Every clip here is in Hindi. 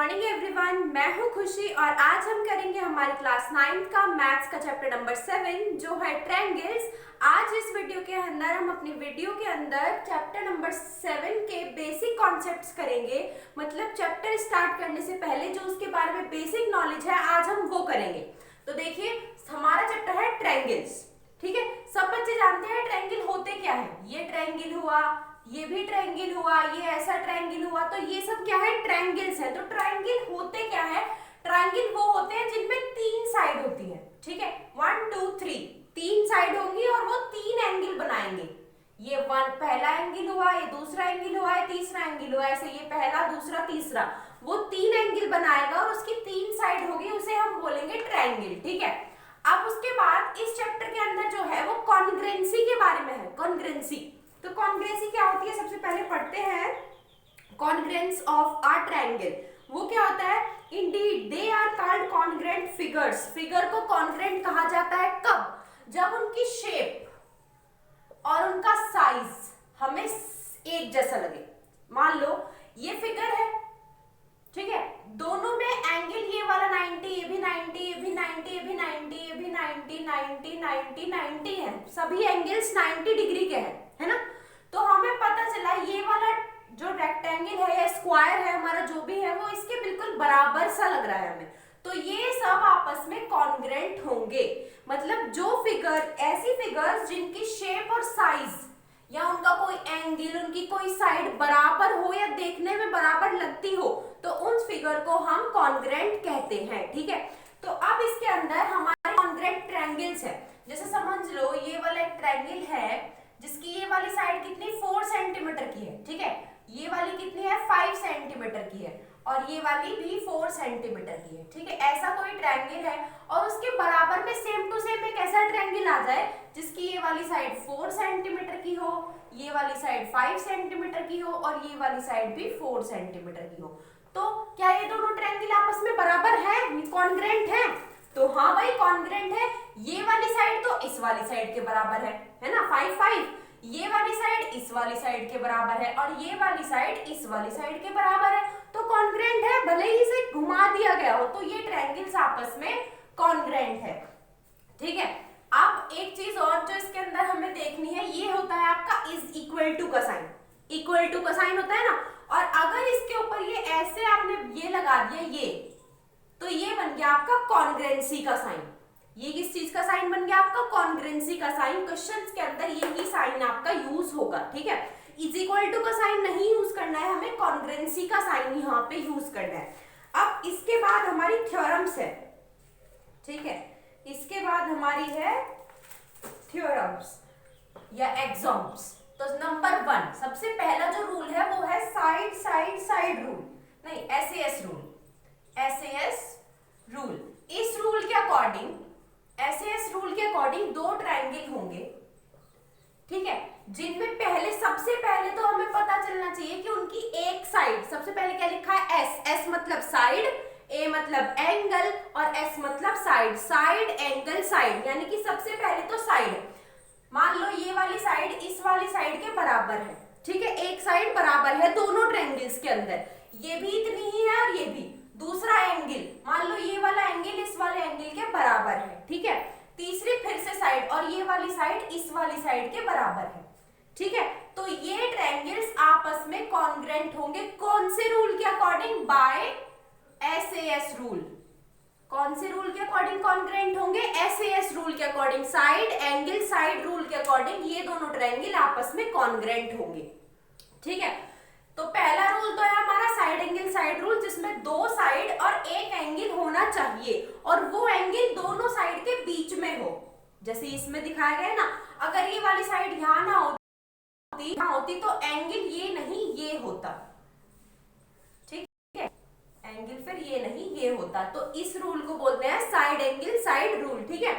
मॉर्निंग एवरीवन, मैं हूं खुशी और आज हम करेंगे हमारी क्लास 9th का मैथ्स का चैप्टर नंबर 7 जो है ट्रायंगल्स। आज इस वीडियो के अंदर हम अपनी वीडियो के अंदर चैप्टर नंबर 7 के बेसिक कॉन्सेप्ट्स करेंगे। मतलब चैप्टर स्टार्ट करने से पहले जो उसके बारे में बेसिक नॉलेज है आज हम वो करेंगे। तो देखिए हमारा चैप्टर है ट्रायंगल्स। ठीक है, सब बच्चे जानते हैं ट्रायंगल होते क्या है। ये ट्रायंगल हुआ, ये भी ट्रायंगल हुआ, ये ऐसा ट्रायंगल हुआ, तो ये सब क्या है, ट्रायंगल्स है। तो ट्रायंगल होते क्या है, ट्रायंगल वो होते हैं जिनमें तीन साइड होती है। ठीक है, 1 2 3 तीन साइड होंगी और वो तीन एंगल बनाएंगे। ये पहला एंगल हुआ, ये दूसरा एंगल हुआ, ये तीसरा एंगल हुआ, ऐसे ये पहला दूसरा तीसरा, वो तीन एंगल बनाएगा और उसकी तीन साइड होगी, उसे हम बोलेंगे ट्रायंगल। ठीक है, अब उसके बाद इस चैप्टर के अंदर जो है वो कॉन्ग्रुएंसी के बारे में है। कॉन्ग्रुएंसी, तो कॉन्ग्रुएंसी क्या होती है, सबसे पहले पढ़ते हैं कॉन्ग्रुएंस ऑफ अ ट्रायंगल। वो क्या होता है, indeed they are called congruent figures. Figure को कॉन्ग्रुएंट कहा जाता है कब, जब उनकी शेप और उनका साइज हमें एक जैसा लगे। मान लो ये फिगर है, ठीक है, दोनों में एंगल ये वाला 90, ये भी 90, ये भी 90, ये भी 90, ये भी 90, 90, 90, 90 है, सभी एंगल्स 90 डिग्री के हैं, है ना। तो हमें पता चला ये वाला जो रेक्टेंगल है या स्क्वायर है हमारा जो भी है वो इसके बिल्कुल बराबर सा लग रहा है हमें। तो ये सब आपस में कॉन्ग्रुएंट होंगे। मतलब जो फिगर, ऐसी फिगर्स जिनकी शेप और साइज या उनका कोई एंगल, उनकी कोई साइड बराबर हो या देखने में बराबर लगती हो, तो उन फिगर को हम कॉन्ग्रुएंट कहते हैं। ठीक है, तो अब इसके अंदर हमारे कॉन्ग्रुएंट ट्रायंगल्स है। जैसे समझ लो ये वाला एक ट्रायंगल है जिसकी ये वाली साइड कितनी 4 सेंटीमीटर की है। ठीक है, ये वाली कितनी है 5 सेंटीमीटर की है और ये वाली भी 4 सेंटीमीटर की है। ठीक है, ऐसा कोई ट्रायंगल है और उसके बराबर में सेम टू सेम एक ऐसा ट्रायंगल आ जाए जिसकी ये वाली साइड 4 सेंटीमीटर की हो, ये वाली साइड 5 सेंटीमीटर की हो और ये वाली साइड भी 4 सेंटीमीटर की हो, तो क्या ये दोनों ट्रायंगल आपस में बराबर है, कॉन्ग्रुएंट है? तो हाँ भाई कॉन्ग्रुएंट है। ये वाली साइड तो इस वाली साइड के बराबर है ना, 5 5, ये वाली साइड इस वाली साइड के बराबर है और ये वाली साइड इस वाली साइड के बराबर है, तो कॉन्ग्रुएंट है। भले ही इसे घुमा दिया गया हो तो ये ट्रायंगल्स आपस में कॉन्ग्रुएंट है। ठीक है, अब एक चीज और जो इसके अंदर हमें देखनी है, ये होता है आपका इज इक्वल टू का साइन। इक्वल टू का साइन होता है ना, और अगर इसके ऊपर ये ऐसे आपने ये लगा दिया ये, तो ये बन गया आपका कॉन्ग्रुएंसी का साइन। ये किस चीज का साइन बन गया आपका, कॉन्ग्रुएंसी का साइन। क्वेश्चंस के अंदर यही साइन आपका यूज होगा। ठीक है, इज इक्वल टू का साइन नहीं यूज करना है, हमें कॉन्ग्रुएंसी का साइन यहाँ पे यूज करना है। अब इसके बाद हमारी थ्योरम्स है। ठीक है, इसके बाद हमारी है थ्योरम्स या एक्सॉम्स। तो नंबर 1 सबसे पहला जो रूल है वो है साइड साइड साइड रूल, नहीं एसएएस रूल। एसएएस रूल, इस रूल के अकॉर्डिंग, एसएएस रूल के अकॉर्डिंग दो ट्रायंगल होंगे, ठीक है, जिनमें पहले सबसे पहले तो हमें पता चलना चाहिए कि उनकी एक साइड, सबसे पहले क्या लिखा है एस, एस मतलब साइड, ए मतलब एंगल और एस मतलब साइड। साइड एंगल साइड, यानी कि सबसे पहले तो साइड, मान लो ये वाली साइड इस वाली साइड के बराबर है। ठीक है, एक साइड बराबर है दोनों ट्रायंगल्स के अंदर, ये भी इतनी ही है और ये भी। दूसरा एंगल, मान लो ये वाला एंगल इस वाले एंगल के बराबर है। ठीक है, तीसरी फिर से साइड और ये वाली साइड इस वाली साइड के बराबर है। ठीक है, तो ये ट्रायंगल्स आपस में कॉन्ग्रुएंट होंगे। कौन से रूल के अकॉर्डिंग, बाय एसएएस रूल। कौन से रूल के अकॉर्डिंग कॉन्ग्रुएंट होंगे, एसएएस रूल के according. Side angle side rule के अकॉर्डिंग ये दोनों ट्रायंगल आपस में कॉन्ग्रुएंट होंगे। ठीक है, तो पहला रूल तो है हमारा साइड एंगल साइड रूल, जिसमें दो साइड और एक एंगल होना चाहिए और वो एंगल दोनों साइड के बीच में हो। जैसे इसमें दिखाया गया है ना, अगर ये वाली साइड यहाँ ना होती तो एंगल ये नहीं ये होता। ठीक है, एंगल फिर ये नहीं ये होता, तो इस रूल को बोलते हैं साइड एंगल साइड रूल। ठीक है,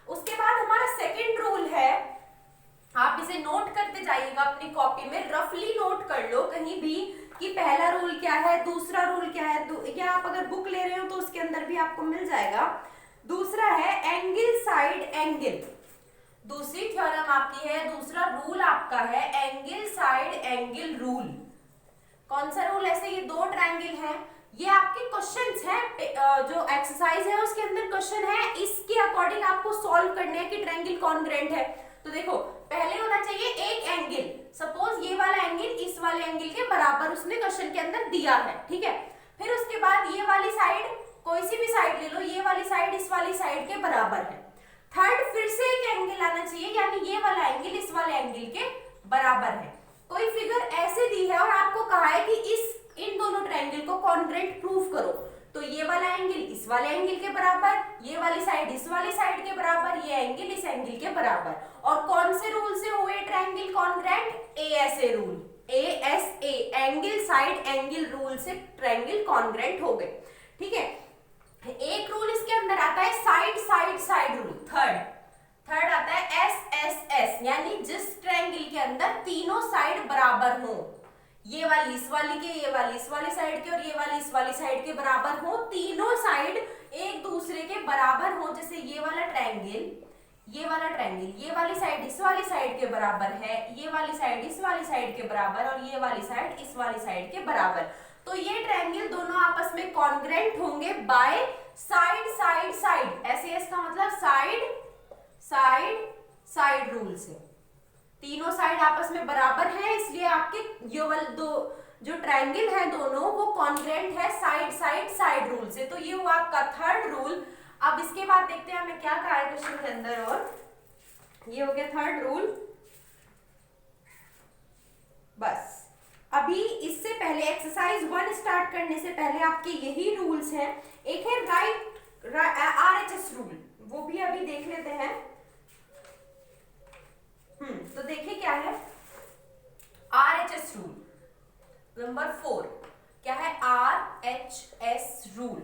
उसके बाद हमारा सेकंड रूल है, आप इसे नोट करते जाइएगा अपनी कॉपी में, रफली नोट कर लो कहीं भी कि पहला रूल क्या है, दूसरा रूल क्या है, या आप अगर बुक ले रहे हो तो उसके अंदर भी आपको मिल जाएगा। दूसरा है एंगल साइड एंगल, दूसरी थ्योरम आपकी है, दूसरा रूल आपका है एंगल साइड एंगल रूल। कौन सा रूल, ऐसे ये दो ट्रायंगल हैं ये आपके क्वेश्चंस हैं, जो एक्सरसाइज है उसके अंदर क्वेश्चन है, इसके अकॉर्डिंग आपको सॉल्व करना है कि ट्रायंगल कॉन्ग्रुएंट है। तो देखो पहले होना चाहिए एक एंगल, सपोज ये वाला एंगल इस वाले एंगल के बराबर उसने क्वेश्चन के अंदर दिया है, ठीक है। फिर उसके बाद ये वाली साइड, कोई सी भी साइड ले लो, ये वाली साइड इस वाली साइड के बराबर है। थर्ड फिर से एक एंगल आना चाहिए, यानी ये वाला एंगल इस वाले एंगल के बराबर है। कोई फिगर ऐसे दी है और आपको कहा है कि इन दोनों ट्रायंगल को कॉन्ग्रुएंट प्रूफ करो, तो ये वाला एंगल इस वाले एंगल के बराबर, ये वाली साइड इस वाली साइड के बराबर, ये एंगल इस एंगल के बराबर। और कौन से रूल से हुए triangle congruent? ASA rule, ASA angle side angle rule से ट्रायंगल कॉन्ग्रुएंट हो गए, ठीक है। एक रूल इसके अंदर आता है side side side rule, third आता है एसएसएस, यानी जिस ट्रायंगल के अंदर तीनों साइड बराबर हो, ये वाली इस वाली के, ये वाली इस वाली साइड के और ये वाली इस वाली साइड के बराबर हो, तीनों साइड एक दूसरे के बराबर हो। जैसे ये वाला ट्रायंगल, ये वाला ट्रायंगल, ये वाली साइड इस वाली साइड के बराबर है, ये वाली साइड इस वाली साइड के बराबर और ये वाली साइड इस वाली साइड के बराबर, तो ये ट्रायंगल दोनों आपस में कॉन्ग्रुएंट होंगे by side side side. SS का मतलब साइड साइड साइड रूल से, तीनों साइड आपस में बराबर है, इसलिए आपके ये वाले दो जो ट्रायंगल है दोनों वो कॉन्ग्रुएंट है साइड साइड साइड रूल से। तो ये हुआ आपका थर्ड रूल। अब इसके बाद देखते हैं हमें क्या कहा है क्वेश्चन के अंदर, और ये हो गया थर्ड रूल। बस अभी इससे पहले एक्सरसाइज 1 स्टार्ट करने से पहले आपके यही रूल्स हैं। एक है राइट आरएचएस रूल, वो भी अभी देख लेते हैं। तो देखिए क्या है आरएचएस रूल नंबर 4, क्या है आरएचएस रूल।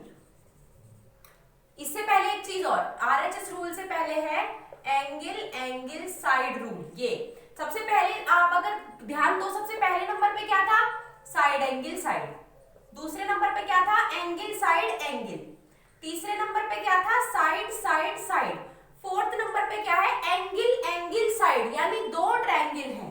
इससे पहले एक चीज और, आरएचएस रूल से पहले है एंगल साइड रूल। ये सबसे पहले आप अगर ध्यान दो, सबसे पहले नंबर पे क्या था? Side angle side. दूसरे नंबर पे क्या था? Angle side angle. तीसरे नंबर पे क्या था? Side side side. Fourth number पे क्या है? एंगल साइड, यानी दो ट्रायंगल हैं,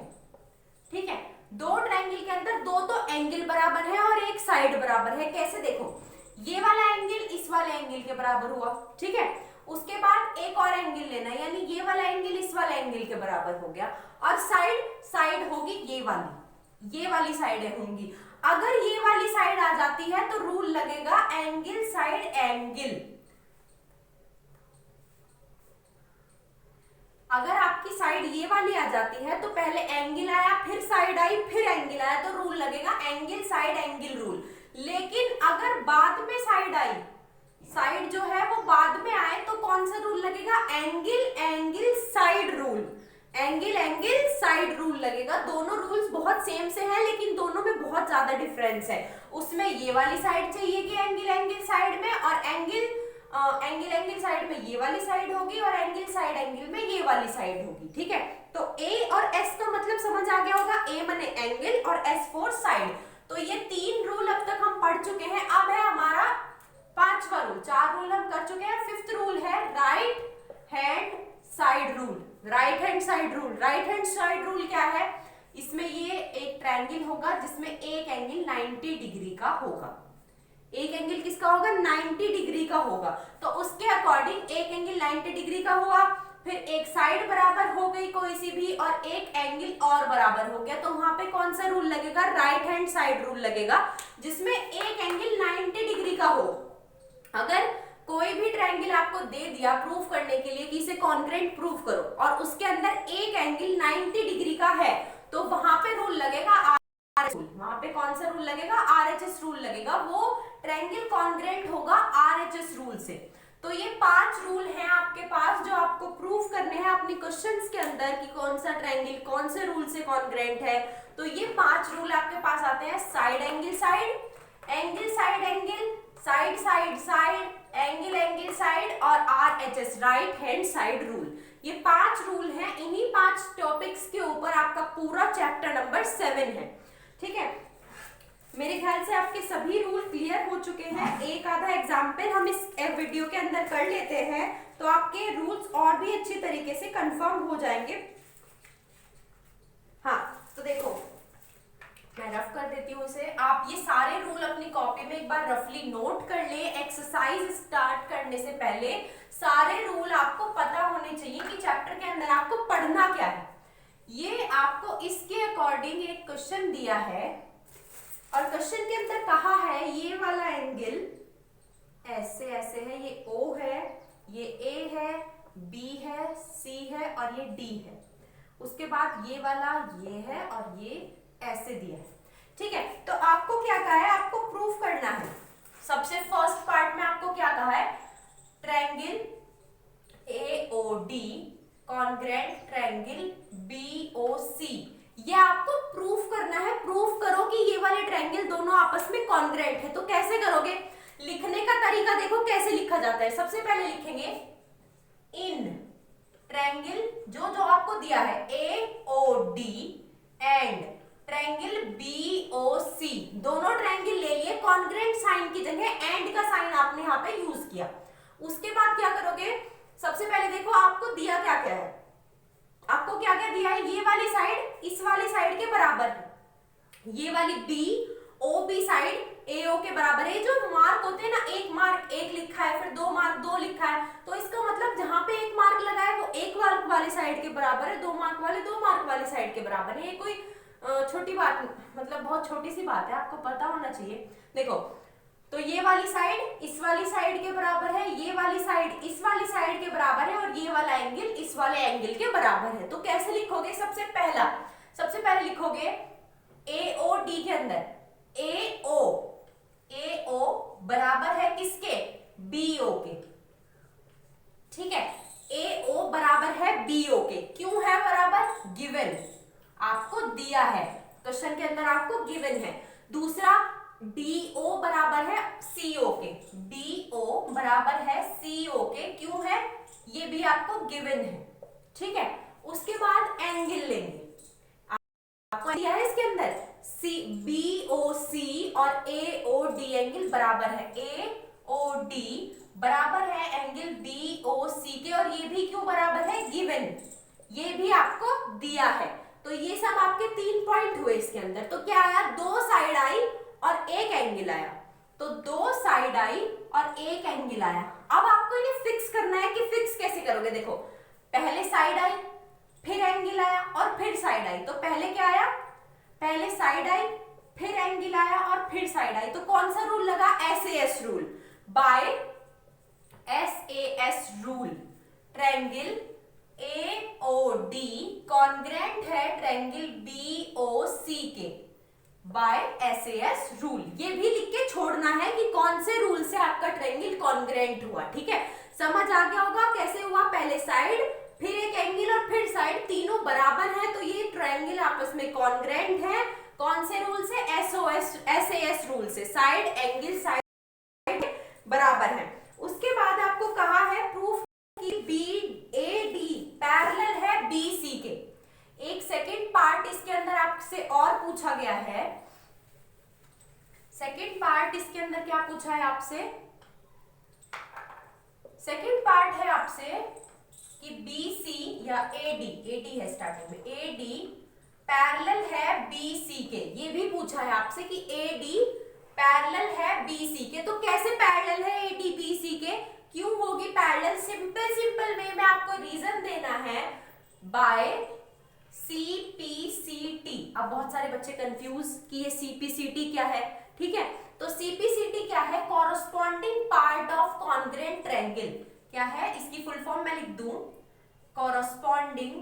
ठीक है। दो ट्रायंगल के अंदर दो एंगल बराबर है और एक साइड बराबर है। कैसे? देखो ये वाला एंगल इस वाले एंगल के बराबर हुआ, ठीक है। उसके बाद एक और एंगल लेना, यानी ये वाला एंगल इस वाले एंगल के बराबर हो गया, और साइड होगी ये वाली साइडें होंगी। अगर ये वाली साइड आ जाती है तो रूल लगेगा एंगल साइड एंगल। अगर आपकी साइड ये वाली आ जाती है तो पहले एंगल आया, फिर साइड आई, फिर एंगल आया, तो रूल लगेगा एंगल साइड एंगल रूल। लेकिन अगर बाद में साइड आई, साइड जो है वो बाद में आए, तो कौन सा रूल लगेगा? Angle side rule. Angle side rule लगेगा। दोनों रूल्स बहुत सेम से हैं, लेकिन दोनों में बहुत ज्यादा डिफरेंस है। उसमें ये वाली साइड चाहिए कि एंगल साइड में, और एंगल साइड में ये वाली साइड होगी, और एंगल साइड एंगल में ये वाली साइड होगी, ठीक है। तो ए और एस का मतलब समझ आ गया होगा, ए माने एंगल और एस फॉर साइड। तो ये तीन रूल अब तक हम पढ़ चुके हैं। अब है हमारा पांचवा रूल। चार रूल हम कर चुके हैं, फिफ्थ रूल है right hand side rule. Right hand side rule, right hand side rule क्या है? इसमें ये एक ट्रायंगल होगा जिसमें एक एंगल 90 डिग्री का होगा। एक एंगल किसका होगा? 90 डिग्री का होगा। तो उसके अकॉर्डिंग एक एंगल 90 डिग्री का हुआ, फिर एक साइड बराबर हो गई कोई सी भी, और एक एंगल और बराबर हो गया, तो वहां पे कौन सा रूल लगेगा? राइट हैंड साइड रूल लगेगा, जिसमें एक एंगल 90 डिग्री का हो। अगर कोई भी ट्रायंगल आपको दे दिया प्रूफ करने के लिए कि इसे कॉन्ग्रुएंट प्रूफ करो, और उसके अंदर एक एंगल 90 डिग्री का है, तो वहां पे रूल लगेगा आरएचएस रूल। वहां पे कौन सा रूल लगेगा? आरएचएस रूल लगेगा। वो ट्रायंगल कॉन्ग्रुएंट होगा आरएचएस रूल से। तो ये 5 रूल हैं आपके पास, जो आपको प्रूफ करने हैं अपने क्वेश्चंस के अंदर कि कौन सा ट्रायंगल कौन से रूल से कॉन्ग्रुएंट है। तो ये 5 रूल आपके पास आते हैं, side angle side, angle side angle, side side side, angle side, और RHS right hand side rule. ये 5 रूल हैं। इन्हीं 5 टॉपिक्स के ऊपर आपका पूरा चैप्टर नंबर 7 है, ठीक है। मेरे ख्याल से आपके सभी रूल क्लियर हो चुके हैं। एक आधा एग्जाम्पल हम इस वीडियो के अंदर कर लेते हैं, तो आपके रूल्स और भी अच्छी तरीके से कंफर्म हो जाएंगे। हाँ, तो देखो मैं रफ कर देती हूँ इसे। आप ये सारे रूल अपनी कॉपी कॉपी में एक बार रफली नोट कर ले। एक्सरसाइज स्टार्ट करने से पहले सारे रूल आपको पता होने चाहिए कि चैप्टर के अंदर आपको पढ़ना क्या है। ये आपको इसके अकॉर्डिंग एक क्वेश्चन दिया है और क्वेश्चन के अंदर कहा है ये वाला एंगल ऐसे ऐसे है, ये O है, ये A है, B है, C है और ये D है। उसके बाद ये वाला ये है और ये ऐसे दिया है। ठीक है, तो आपको क्या कहा है, आपको प्रूफ करना है। सबसे फर्स्ट पार्ट में आपको क्या कहा है, triangle AOD congruent triangle BOC, ये आपको प्रूफ करना है। प्रूफ करो कि ये वाले ट्रायंगल दोनों आपस में कॉन्ग्रेंट है। तो कैसे करोगे, लिखने का तरीका देखो कैसे लिखा जाता है। सबसे पहले लिखेंगे इन ट्रायंगल जो जो आपको दिया है AOD एंड ट्रायंगल BOC, दोनों ट्रायंगल ले लिए, कॉन्ग्रेंट साइन की जगह एंड का साइन आपने यहाँ पे यूज किया। उसके बाद क्या करोगे, सबसे पहले देखो आपको दिया क्या क्या है, आपको क्या क्या दिया है, ये वाली साइड इस वाली साइड के बराबर है, ये वाली BOB साइड AO के बराबर है। जो मार्क होते हैं ना, एक मार्क एक लिखा है, फिर 2 मार्क 2 लिखा है, तो इसका मतलब जहां पे 1 मार्क लगा है वो 1 मार्क वाली साइड के बराबर है, 2 मार्क वाले 2 मार्क वाली साइड के बराबर है। ये कोई छोटी बात, मतलब बहुत छोटी सी बात है, आपको पता होना चाहिए। देखो, तो ये वाली साइड इस वाली साइड के बराबर है, ये वाली साइड इस वाली साइड के बराबर है और ये वाला एंगल इस वाले एंगल के बराबर है। तो कैसे लिखोगे, सबसे पहले लिखोगे AOD के अंदर AO बराबर है किसके, BO के। ठीक है, AO बराबर है BO के। क्यों है बराबर, गिवन, आपको दिया है क्वेश्चन के अंदर, आपको गिवन है। दूसरा DO बराबर है CO के, DO बराबर है CO के, क्यों है, ये भी आपको गिवन है। ठीक है, उसके बाद एंगल लेंगे, आपको दिया है इसके अंदर BOC और AOD एंगल बराबर है, AOD बराबर है एंगल BOC के, और ये भी क्यों बराबर है, गिवन, ये भी आपको दिया है। तो ये सब आपके 3 पॉइंट हुए इसके अंदर। तो क्या आया, 2 साइड आई और 1 एंगल आया। तो 2 साइड आई और 1 एंगल आया। अब आपको इन्हें फिक्स करना है कि फिक्स कैसे करोगे। देखो, पहले साइड आई, फिर एंगल आया और फिर साइड आई। तो पहले क्या आया, पहले साइड आई, फिर एंगल आया और फिर साइड आई। तो कौन सा रूल लगा, SAS rule. By SAS rule triangle AOD congruent है ट्रायंगल BOC के, बाय SAS रूल। ये भी लिख के छोड़ना है कि कौन से रूल से आपका ट्रायंगल कॉन्ग्रेंट हुआ। ठीक है, समझ आ गया होगा कैसे हुआ, पहले साइड फिर 1 एंगल और फिर साइड, तीनों बराबर है, तो ये ट्रायंगल आपस में कॉन्ग्रेंट है। कौन से रूल से, SAS रूल से, साइड एंगल साइड बराबर है। उसके बाद आपको कहा है प्रूफ कि BAD पैरेलल है BC के। एक सेकंड पार्ट इसके अंदर आपसे और पूछा गया है, सेकंड पार्ट इसके अंदर क्या पूछा है आपसे, सेकंड पार्ट है आपसे कि BC या AD है स्टार्टिंग में, AD पैरेलल है BC के। ये भी पूछा है आपसे कि AD पैरेलल है BC के। तो कैसे पैरेलल है AD BC के, क्यों होगी पैरेलल, सिंपल वे में आपको रीजन देना है, बाय CPCT। अब बहुत सारे बच्चे कंफ्यूज कि ये CPCT क्या है। ठीक है, तो CPCT क्या है, corresponding part of congruent triangle. क्या है, इसकी फुल फॉर्म मैं लिख दूं, corresponding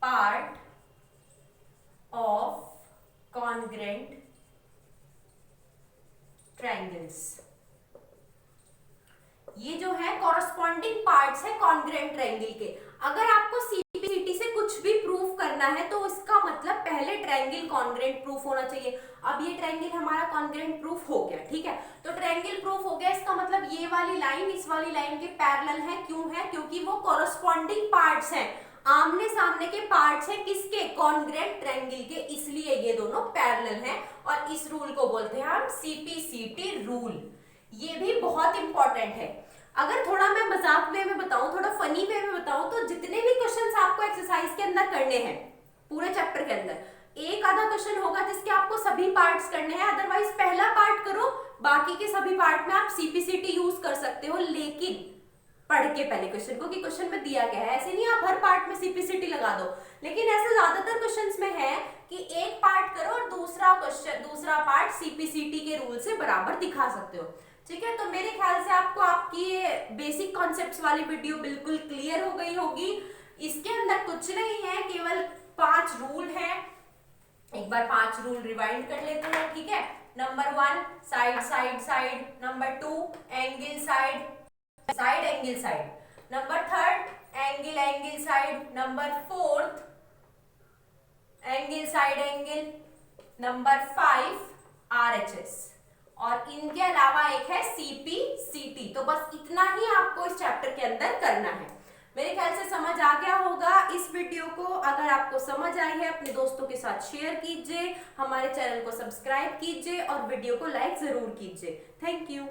part of congruent triangles. ये जो है कॉरस्पॉन्डिंग पार्ट्स है कॉन्ग्रेंट ट्रायंगल के। अगर आपको CPCT से कुछ भी प्रूफ करना है तो इसका मतलब पहले ट्रायंगल कॉन्ग्रेंट प्रूफ होना चाहिए। अब ये ट्रायंगल हमारा कॉन्ग्रेंट प्रूफ हो गया। ठीक है, तो ट्रायंगल प्रूफ हो गया, इसका मतलब ये वाली लाइन इस वाली लाइन के पैरेलल है। क्यों है, क्योंकि वो कॉरस्पॉन्डिंग पार्ट्स हैं, आमने सामने के पार्ट्स हैं, किसके, कॉन्ग्रेंट ट्रायंगल के, इसलिए ये दोनों पैरेलल हैं। और इस रूल को बोलते हैं हम CPCT रूल। ये भी बहुत इंपॉर्टेंट है। अगर थोड़ा मैं मजाक वे में बताऊं, थोड़ा फनी वे में बताऊं, तो जितने भी क्वेश्चंस आपको एक्सरसाइज के अंदर करने हैं पूरे चैप्टर के अंदर, एक एक आधा क्वेश्चन होगा जिसके आपको सभी पार्ट्स करने हैं, अदरवाइज पहला पार्ट करो, बाकी के सभी पार्ट में आप सीपीसीटी यूज कर सकते हो, लेकिन पढ़ के पहले क्वेश्चन को कि क्वेश्चन में दिया क्या है। ऐसे नहीं आप हर पार्ट में सीपीसीटी लगा दो, लेकिन ऐसे ज्यादातर क्वेश्चंस में है कि एक पार्ट करो और दूसरा पार्ट सीपीसीटी के रूल से बराबर दिखा सकते हो। ठीक है, तो मेरे ख्याल से आपको आपकी ये बेसिक कॉन्सेप्ट्स वाली वीडियो बिल्कुल क्लियर हो गई होगी। इसके अंदर कुछ नहीं है, केवल 5 रूल है। एक बार 5 रूल रिवाइंड कर लेते हैं। ठीक है, number 1 side side side, number 2 angle side side angle side, number 3 angle angle side, number 4 angle side angle, number 5 RHS, और इनके अलावा एक है सीपीसीटी। तो बस इतना ही आपको इस चैप्टर के अंदर करना है। मेरे ख्याल से समझ आ गया होगा इस वीडियो को। अगर आपको समझ आई है अपने दोस्तों के साथ शेयर कीजिए, हमारे चैनल को सब्सक्राइब कीजिए और वीडियो को लाइक जरूर कीजिए। Thank you.